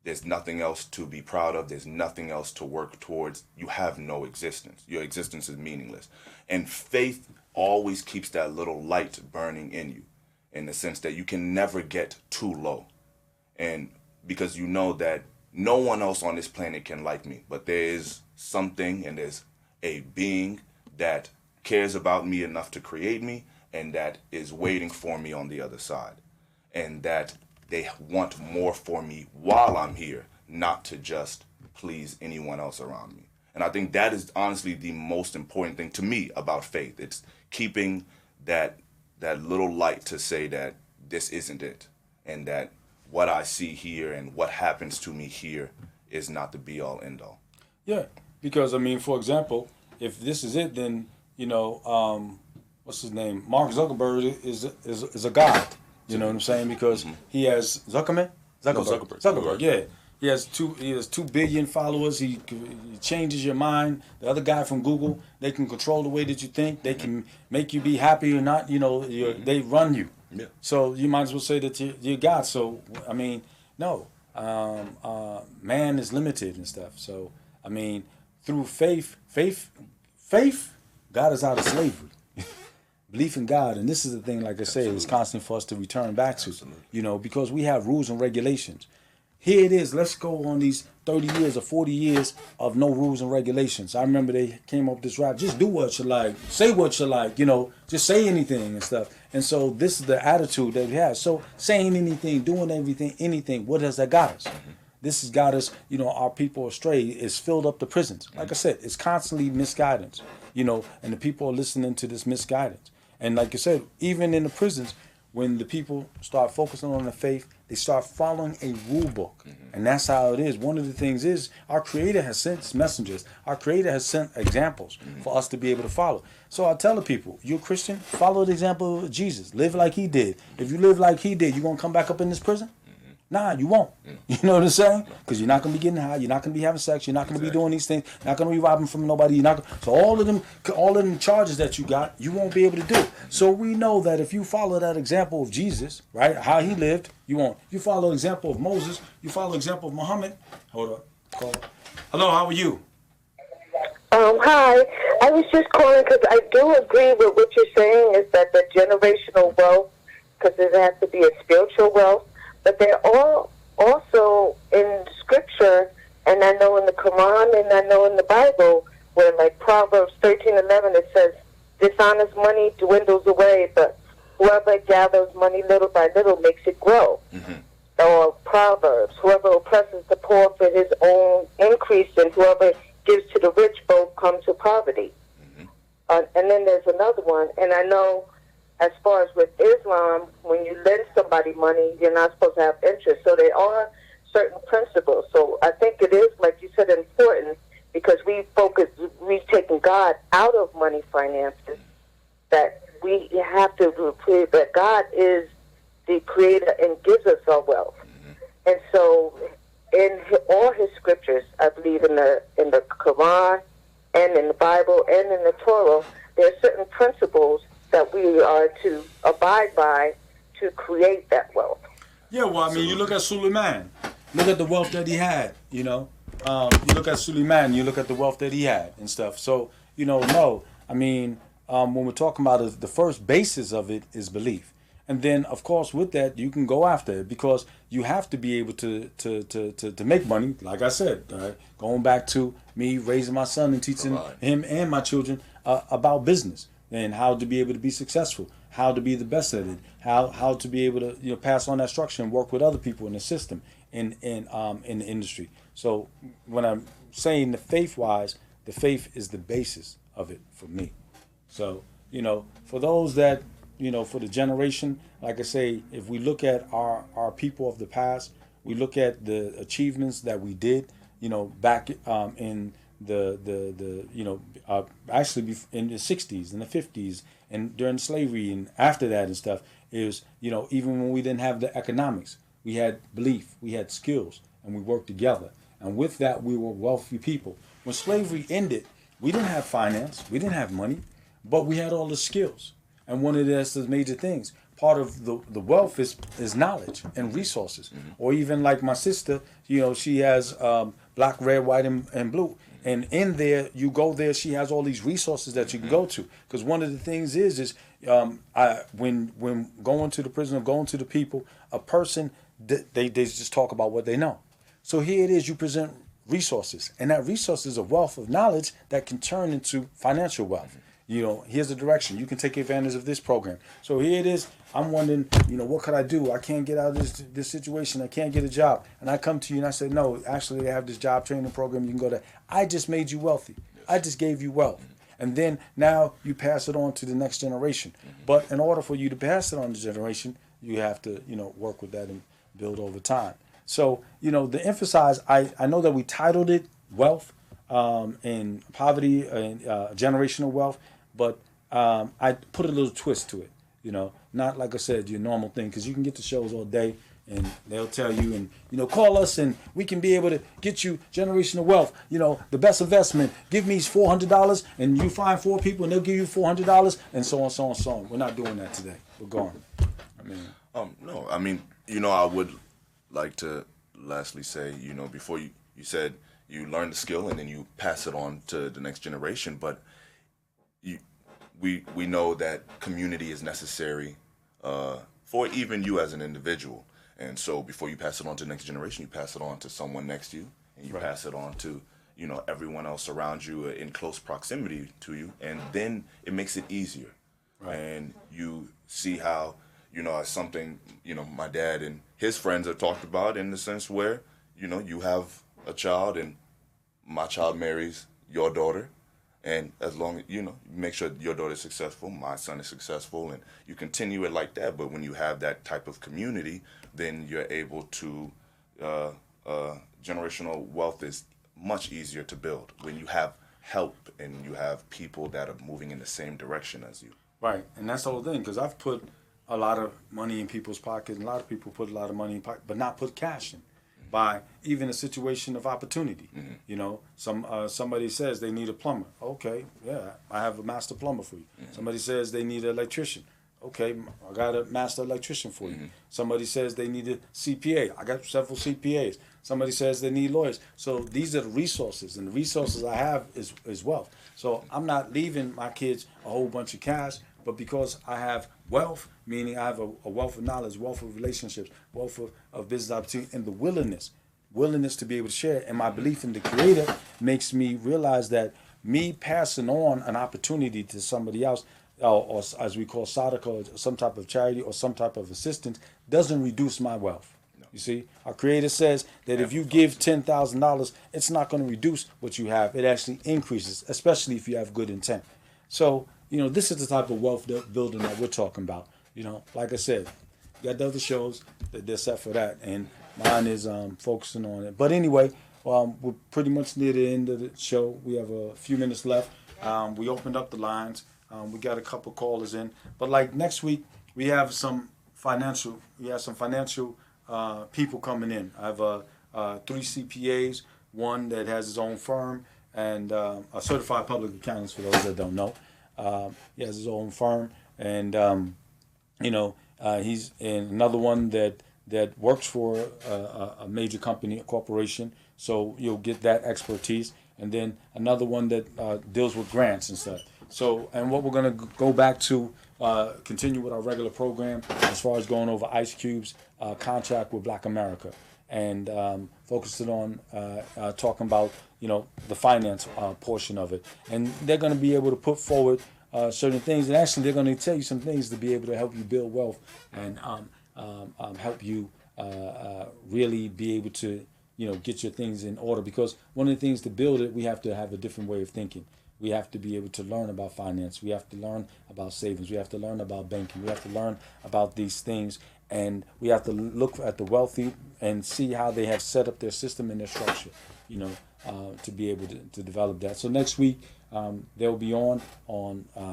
There's nothing else to be proud of. There's nothing else to work towards. You have no existence. Your existence is meaningless. And faith always keeps that little light burning in you, in the sense that you can never get too low. And because you know that no one else on this planet can like me, but there is something, and there's a being that cares about me enough to create me, and that is waiting for me on the other side. And that they want more for me while I'm here, not to just please anyone else around me. And I think that is honestly the most important thing to me about faith. It's keeping that little light to say that this isn't it, and that what I see here and what happens to me here is not the be-all, end-all. Yeah, because, for example, if this is it, then, what's his name? Mark Zuckerberg is a god. You know what I'm saying? Because he has Zuckerberg. Yeah, he has 2 billion followers. He changes your mind. The other guy from Google, they can control the way that you think. They can make you be happy or not. They run you. Yeah. So you might as well say that you're God. So no, man is limited and stuff. So through faith got us out of slavery. Belief in God, and this is the thing, like I say, it's constant for us to return back to. Absolutely. Because we have rules and regulations. Here it is. Let's go on these 30 years or 40 years of no rules and regulations. I remember they came up with this rap, just do what you like, say what you like, just say anything and stuff. And so this is the attitude that we have. So saying anything, doing everything, anything, what has that got us? This has got us, our people astray. It's filled up the prisons. Like I said, it's constantly misguidance, and the people are listening to this misguidance. And like I said, even in the prisons, when the people start focusing on the faith, they start following a rule book. And that's how it is. One of the things is our Creator has sent messengers. Our Creator has sent examples for us to be able to follow. So I tell the people, you're a Christian, follow the example of Jesus. Live like he did. If you live like he did, you going to come back up in this prison? Nah, you won't. You know what I'm saying? Because you're not going to be getting high. You're not going to be having sex. You're not going to be doing these things. You're not going to be robbing from nobody. You're not. So all of them charges that you got, you won't be able to do. So we know that if you follow that example of Jesus, right, how he lived, you won't. You follow the example of Moses. You follow the example of Muhammad. Hold up. Call. Hello, how are you? Hi. I was just calling because I do agree with what you're saying is that the generational wealth, because it has to be a spiritual wealth, but they're all also in Scripture, and I know in the Quran, and I know in the Bible, where like Proverbs 13:11, it says, dishonest money dwindles away, but whoever gathers money little by little makes it grow. Or Proverbs, whoever oppresses the poor for his own increase, and whoever gives to the rich both come to poverty. And then there's another one, and I know as far as with Islam, when you lend somebody money, you're not supposed to have interest. So there are certain principles. So I think it is, like you said, important because we've taken God out of money finances, that we have to believe that God is the creator and gives us our wealth. And so in all his scriptures, I believe in the Quran and in the Bible and in the Torah, there are certain principles that we are to abide by to create that wealth. Yeah, well, I mean, you look at Suleiman. Look at the wealth that he had, You look at Suleiman, you look at the wealth that he had and stuff. So, no. I mean, when we're talking about it, the first basis of it is belief. And then, of course, with that, you can go after it because you have to be able to make money, like I said, right? Going back to me raising my son and teaching him and my children about business and how to be able to be successful, how to be the best at it, how to be able to pass on that structure and work with other people in the system in the industry. So when I'm saying the faith-wise, the faith is the basis of it for me. So for those that for the generation, like I say, if we look at our people of the past, we look at the achievements that we did, back in actually in the 60s and the 50s and during slavery and after that and stuff, is, even when we didn't have the economics, we had belief, we had skills, and we worked together. And with that, we were wealthy people. When slavery ended, we didn't have finance, we didn't have money, but we had all the skills. And one of the major things, part of the wealth is knowledge and resources. Or even like my sister, she has black, red, white, and blue. And in there, you go there, she has all these resources that you can go to. Because one of the things is when going to the prison or going to the people, a person, they just talk about what they know. So here it is, you present resources. And that resource is a wealth of knowledge that can turn into financial wealth. Here's the direction. You can take advantage of this program. So here it is. I'm wondering, what could I do? I can't get out of this situation. I can't get a job. And I come to you and I say, no, actually they have this job training program. You can go there. I just made you wealthy. I just gave you wealth. And then now you pass it on to the next generation. But in order for you to pass it on to the generation, you have to, work with that and build over time. So, the emphasize, I know that we titled it Wealth and Poverty and Generational Wealth. But I put a little twist to it, not like I said, your normal thing, because you can get the shows all day and they'll tell you and, call us and we can be able to get you generational wealth, the best investment. Give me $400 and you find 4 people and they'll give you $400 and so on, so on, so on. We're not doing that today. We're gone. No, I mean, I would like to lastly say, before you said you learn the skill and then you pass it on to the next generation, but we know that community is necessary for even you as an individual. And so before you pass it on to the next generation, you pass it on to someone next to you, and you pass it on to everyone else around you in close proximity to you, and then it makes it easier. Right. And you see how, as something, my dad and his friends have talked about, in the sense where, you have a child and my child marries your daughter, and as long as you make sure your daughter is successful, my son is successful, and you continue it like that. But when you have that type of community, then you're able to generational wealth is much easier to build when you have help and you have people that are moving in the same direction as you. Right, and that's the whole thing. Because I've put a lot of money in people's pockets, and a lot of people put a lot of money in pocket, but not put cash in. By even a situation of opportunity, somebody says they need a plumber. Okay, yeah, I have a master plumber for you. Somebody says they need an electrician. Okay, I got a master electrician for you. Somebody says they need a CPA. I got several CPAs. Somebody says they need lawyers. So these are the resources, and the resources I have is wealth. So I'm not leaving my kids a whole bunch of cash, but because I have wealth, meaning I have a wealth of knowledge, wealth of relationships, wealth of business opportunity, and the willingness to be able to share. And my belief in the Creator makes me realize that me passing on an opportunity to somebody else, or as we call sadaqah, or some type of charity or some type of assistance, doesn't reduce my wealth. No. You see, our Creator says that if you give $10,000, it's not going to reduce what you have. It actually increases, especially if you have good intent. So, this is the type of wealth building that we're talking about. Like I said, you got the other shows that they're set for that, and mine is focusing on it. But anyway, we're pretty much near the end of the show. We have a few minutes left. We opened up the lines. We got a couple callers in. But like next week, we have some financial people coming in. I have 3 CPAs, one that has his own firm, and a certified public accountant for those that don't know. He has his own firm, and he's in another one that works for a major company, a corporation. So you'll get that expertise, and then another one that deals with grants and stuff. So, and what we're going to go back to, continue with our regular program as far as going over Ice Cube's contract with Black America, and focusing on talking about the finance portion of it. And they're going to be able to put forward certain things, and actually they're going to tell you some things to be able to help you build wealth and help you really be able to get your things in order. Because one of the things to build it, we have to have a different way of thinking. We have to be able to learn about finance. We have to learn about savings. We have to learn about banking. We have to learn about these things. And we have to look at the wealthy and see how they have set up their system and their structure, to be able to develop that. So next week, they'll be on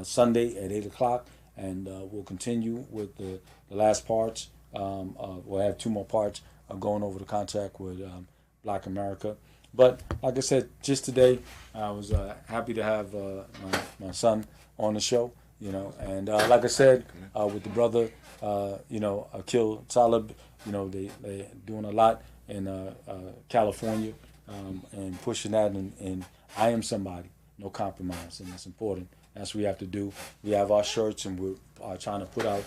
Sunday at 8 o'clock. And we'll continue with the last parts. We'll have 2 more parts going over the contract with Black America. But like I said, just today, I was happy to have my son on the show, and like I said, with the brother, Akil Talib, they doing a lot in California, and pushing that, and I am somebody, no compromise, and that's important. That's what we have to do. We have our shirts, and we're trying to put out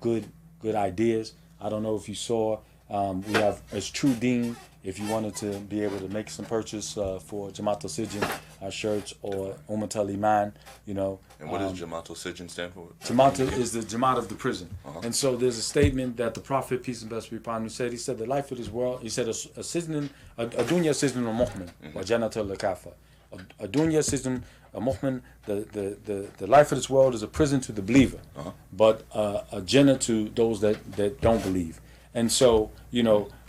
good ideas. I don't know if you saw, we have as True Dean. If you wanted to be able to make some purchase for Jamaat al-Sijin shirts or Ummat al-Iman, And what does Jamaat al-Sijin stand for? Jamaat is the Jamaat of the prison. And so there's a statement that the Prophet, peace and blessings be upon him, said. He said, the life of this world, he said, a dunya sijnun al-mu'min wa jannat al-kafa. A dunya sijnun al-mu'min, the life of this world is a prison to the believer, but a jannah to those that don't believe. And so,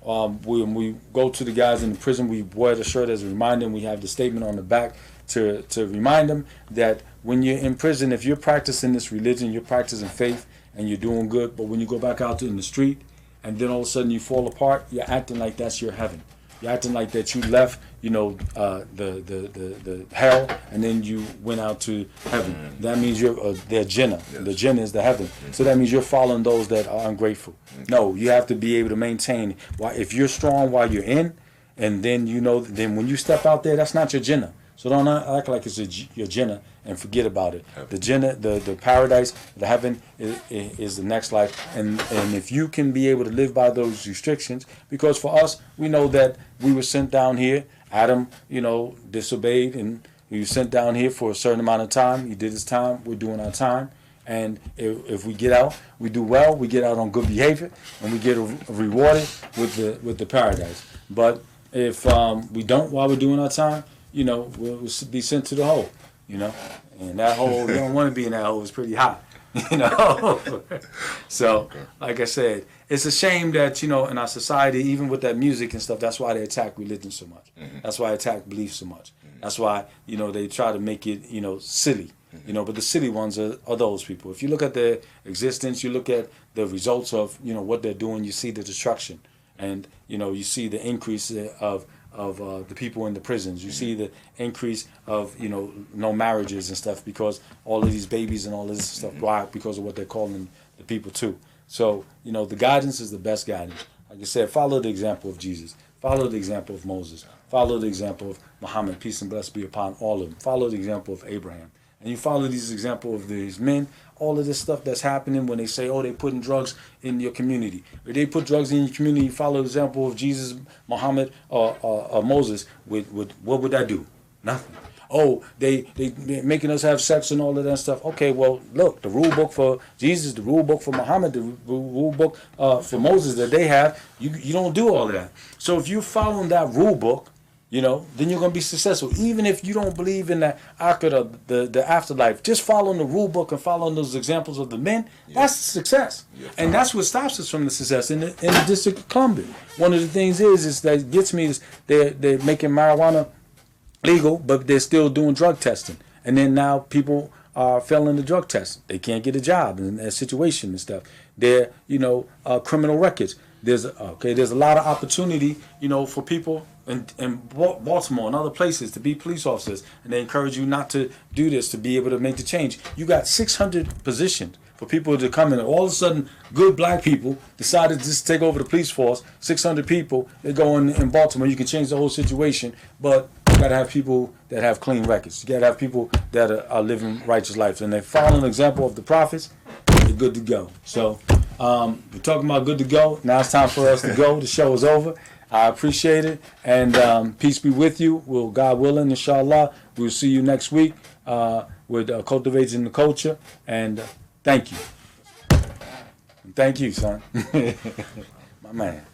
when we go to the guys in the prison, we wear the shirt as a reminder, and we have the statement on the back to remind them that when you're in prison, if you're practicing this religion, you're practicing faith, and you're doing good, but when you go back out in the street, and then all of a sudden you fall apart, you're acting like that's your heaven. You're acting like that you left, the hell, and then you went out to heaven. That means you're their Jannah. Yes. The Jannah is the heaven. So that means you're following those that are ungrateful. No, you have to be able to maintain. If you're strong while you're in, and then then when you step out there, that's not your Jannah. So don't act like it's your Jannah and forget about it. The Jannah, the paradise, the heaven is the next life. And if you can be able to live by those restrictions, because for us, we know that we were sent down here. Adam, disobeyed, and he was sent down here for a certain amount of time. He did his time. We're doing our time. And if we get out, we do well. We get out on good behavior, and we get rewarded with the paradise. But if we don't while we're doing our time, we'll be sent to the hole. And that hole, you don't want to be in that hole. It's pretty hot. So, like I said, it's a shame that in our society, even with that music and stuff, that's why they attack religion so much. That's why they attack belief so much. That's why they try to make it silly. But the silly ones are those people. If you look at their existence, you look at the results of what they're doing, you see the destruction, and you see the increase of the people in the prisons. You see the increase of no marriages and stuff, because all of these babies and all this stuff. Why? Because of what they're calling the people too. So the guidance is the best guidance. Like I said, follow the example of Jesus. Follow the example of Moses. Follow the example of Muhammad. Peace and blessings be upon all of them. Follow the example of Abraham. And you follow these examples of these men, all of this stuff that's happening when they say, oh, they're putting drugs in your community. If they put drugs in your community, you follow the example of Jesus, Muhammad, or Moses, what would that do? Nothing. Oh, they making us have sex and all of that stuff. Okay, well, look, the rule book for Jesus, the rule book for Muhammad, the rule book for Moses that they have, you don't do all of that. So if you're following that rule book, then you're going to be successful. Even if you don't believe in the the afterlife, just following the rule book and following those examples of the men, that's success. And that's what stops us from the success in the District of Columbia. One of the things is that gets me is they're making marijuana legal, but they're still doing drug testing. And then now people are failing the drug test. They can't get a job in that situation and stuff. They're, criminal records. There's a lot of opportunity, for people in Baltimore and other places to be police officers, and they encourage you not to do this to be able to make the change. You got 600 positions for people to come in. All of a sudden, good black people decided to just take over the police force. 600 people, they go in Baltimore. You can change the whole situation, but you got to have people that have clean records. You got to have people that are living righteous lives, and they follow an example of the prophets. They're good to go. So we're talking about good to go. Now it's time for us to go. The show is over. I appreciate it, and peace be with you. Will God willing, inshallah, we'll see you next week with Cultivating the Culture. And thank you. Thank you, son. My man.